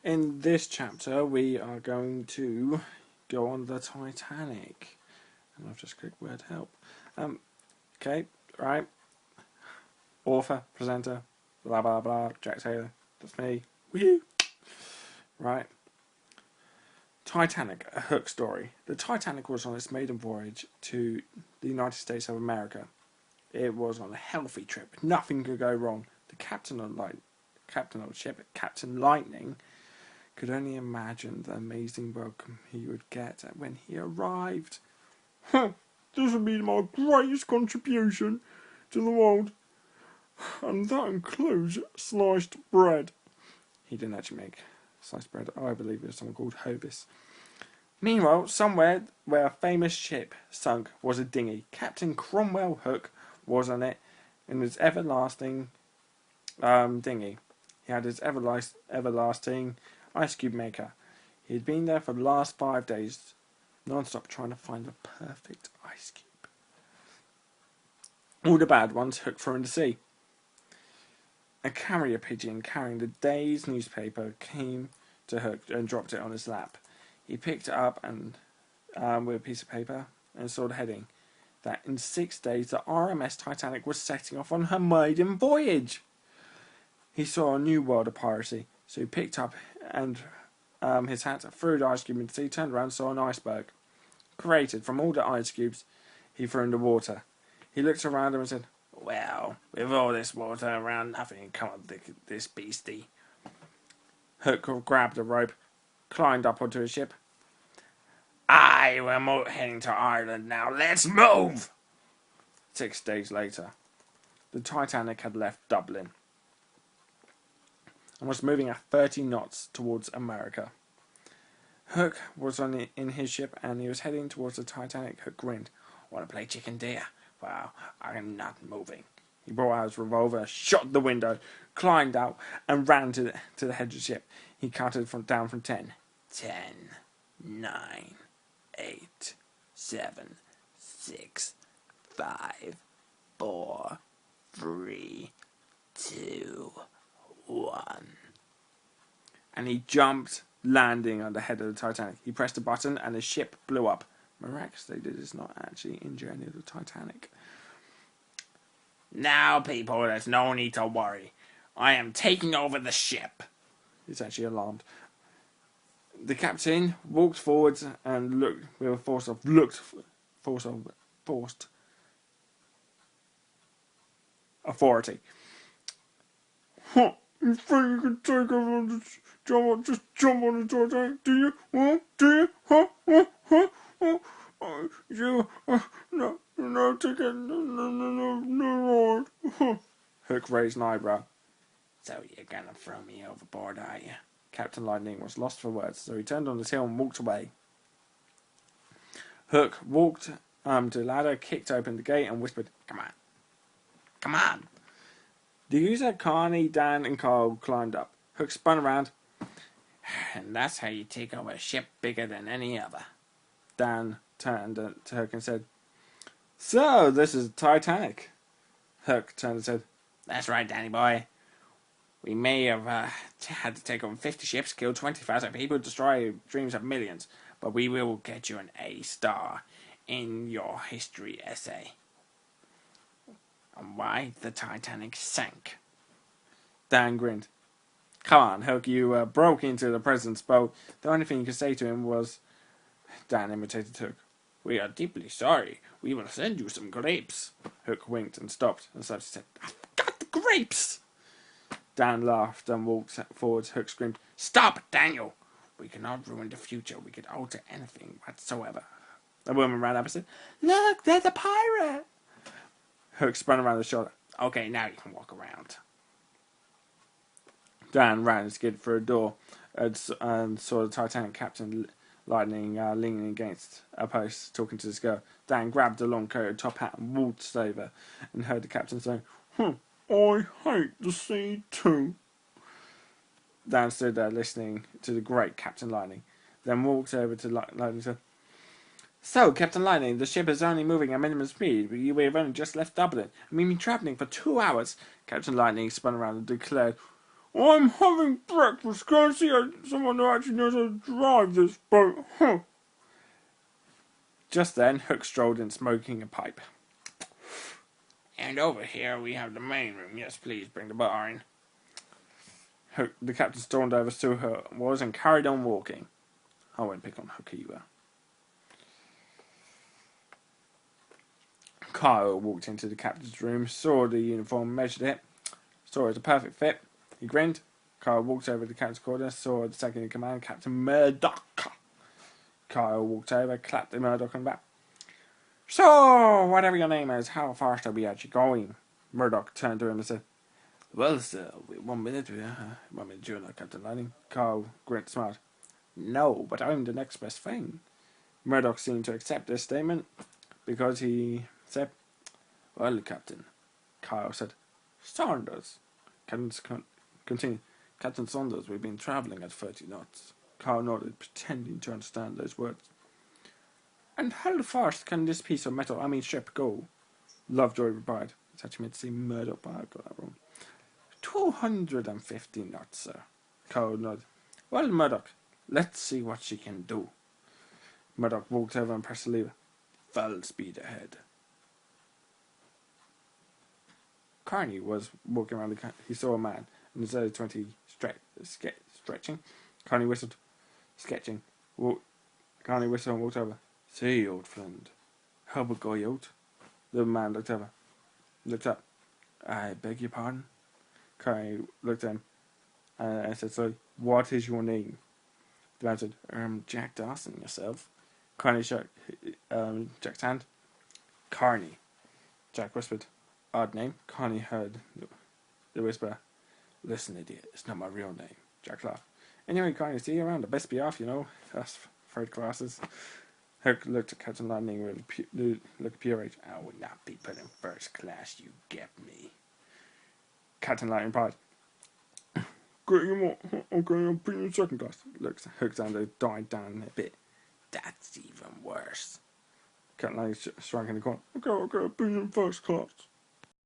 In this chapter, we are going to go on the Titanic. And I've just clicked word help. Okay, right. Author, presenter, blah blah blah, Jack Taylor. That's me. Woo! Right. Titanic, a Hook story. The Titanic was on its maiden voyage to the United States of America. It was on a healthy trip. Nothing could go wrong. The captain of the ship, Captain Lightning, could only imagine the amazing welcome he would get when he arrived. This will be my greatest contribution to the world, and that includes sliced bread. He didn't actually make sliced bread. I believe it was someone called Hovis. Meanwhile, somewhere where a famous ship sunk was a dinghy. Captain Cromwell Hook was on it in his everlasting dinghy. He had his everlasting ice cube maker. He had been there for the last 5 days, non-stop trying to find the perfect ice cube. All the bad ones Hook threw in the sea. A carrier pigeon carrying the day's newspaper came to Hook and dropped it on his lap. He picked it up and with a piece of paper and saw the heading that in 6 days the RMS Titanic was setting off on her maiden voyage. He saw a new world of piracy, so he picked up his hat, threw the ice cube into the sea, turned around and saw an iceberg created from all the ice cubes he threw in the water. He looked around him and said, "Well, with all this water around, nothing can come of this beastie." Hook grabbed a rope, climbed up onto his ship. "Aye, we're heading to Ireland now. Let's move!" 6 days later, the Titanic had left Dublin and was moving at 30 knots towards America. Hook was in his ship and he was heading towards the Titanic. Hook grinned. "Want to play chicken, dear? Well, I'm not moving." He brought out his revolver, shot the window, climbed out, and ran to the head of the ship. He counted down from 10. 10, 9, 8, 7, 6, 5, 4, 3, 2, 1. And he jumped, landing on the head of the Titanic. He pressed a button and the ship blew up. Miraculously, this does not actually injure any of the Titanic. "Now, people, there's no need to worry. I am taking over the ship." He's actually alarmed. The captain walked forwards and looked with a forced authority. "Huh, you think you can take over this job? Just jump on the Titanic, do you? Huh? Do you? Huh? Huh? Huh? Huh? No ticket, no. Hook raised an eyebrow. "So you're gonna throw me overboard, are you?" Captain Lightning was lost for words, so he turned on his heel and walked away. Hook walked to the ladder, kicked open the gate, and whispered, "Come on. Come on." The user, Carney, Dan, and Carl climbed up. Hook spun around. "And that's how you take over a ship bigger than any other." Dan turned to Hook and said, "So, this is Titanic." Hook turned and said, "That's right, Danny boy. We may have had to take on 50 ships, kill 20,000 people, destroy dreams of millions, but we will get you an A star in your history essay on why the Titanic sank." Dan grinned. "Come on, Hook, you broke into the president's boat. The only thing you could say to him was..." Dan imitated Hook. "We are deeply sorry. We will send you some grapes." Hook winked and stopped, and suddenly said, "I've got the grapes!" Dan laughed and walked forward. Hook screamed, "Stop, Daniel! We cannot ruin the future. We could alter anything whatsoever." A woman ran up and said, "Look, there's a pirate!" Hook spun around the shoulder. "Okay, now you can walk around." Dan ran and skidded through a door and saw the Titanic Captain Lightning leaning against a post, talking to this girl. Dan grabbed a long coat, top hat, and waltzed over, and heard the captain saying, "I hate the sea too." Dan stood there listening to the great Captain Lightning, then walked over to Lightning and said, "So, Captain Lightning, the ship is only moving at minimum speed. We have only just left Dublin, and we've been travelling for 2 hours." Captain Lightning spun around and declared, I'm having breakfast. Can I see someone who actually knows how to drive this boat? Huh. Just then, Hook strolled in smoking a pipe. And over here we have the main room. Yes, please, bring the bar in. Hook, the captain stormed over to her was and carried on walking. I won't pick on Hook either. Kyle walked into the captain's room, saw the uniform, measured it, saw it was a perfect fit. He grinned. Kyle walked over to the captain's quarters, saw the second in command, Captain Murdoch. Kyle walked over, clapped the Murdoch on the back. So, whatever your name is, how fast are we actually going? Murdoch turned to him and said, well, sir, 1 minute, 1 minute, you're not Captain Lightning. Kyle grinned smart. No, but I'm the next best thing. Murdoch seemed to accept this statement because he said, well, Captain. Kyle said, Saunders. Captain continued, Captain Saunders, we've been travelling at 30 knots. Kyle nodded, pretending to understand those words. And how fast can this piece of metal, ship, go? Lovejoy replied. It's actually meant to say Murdoch, but I got that wrong. 250 knots, sir. Kyle nodded. Well, Murdoch, let's see what she can do. Murdoch walked over and pressed the lever. Full speed ahead. Carney was walking around he saw a man in his early 20s stretching. Carney whistled, sketching. Carney whistled and walked over. Say, old friend, how about go out? The man looked up. I beg your pardon? Carney looked at him and said, sorry, what is your name? The man said, Jack Dawson, yourself. Carney shook Jack's hand. Carney, Jack whispered. Odd name. Carney heard the whisper. Listen, idiot, it's not my real name. Jack laughed. Anyway, Carney, see you around. The best be off, Us third classes. Hook looked at Captain Lightning with a look of pure rage. I would not be put in first class, you get me. Captain Lightning replied. Okay, I'll put you in second class. Hook's hand died down a bit. That's even worse. Captain Lightning shrank in the corner. Okay, I'll put you in first class.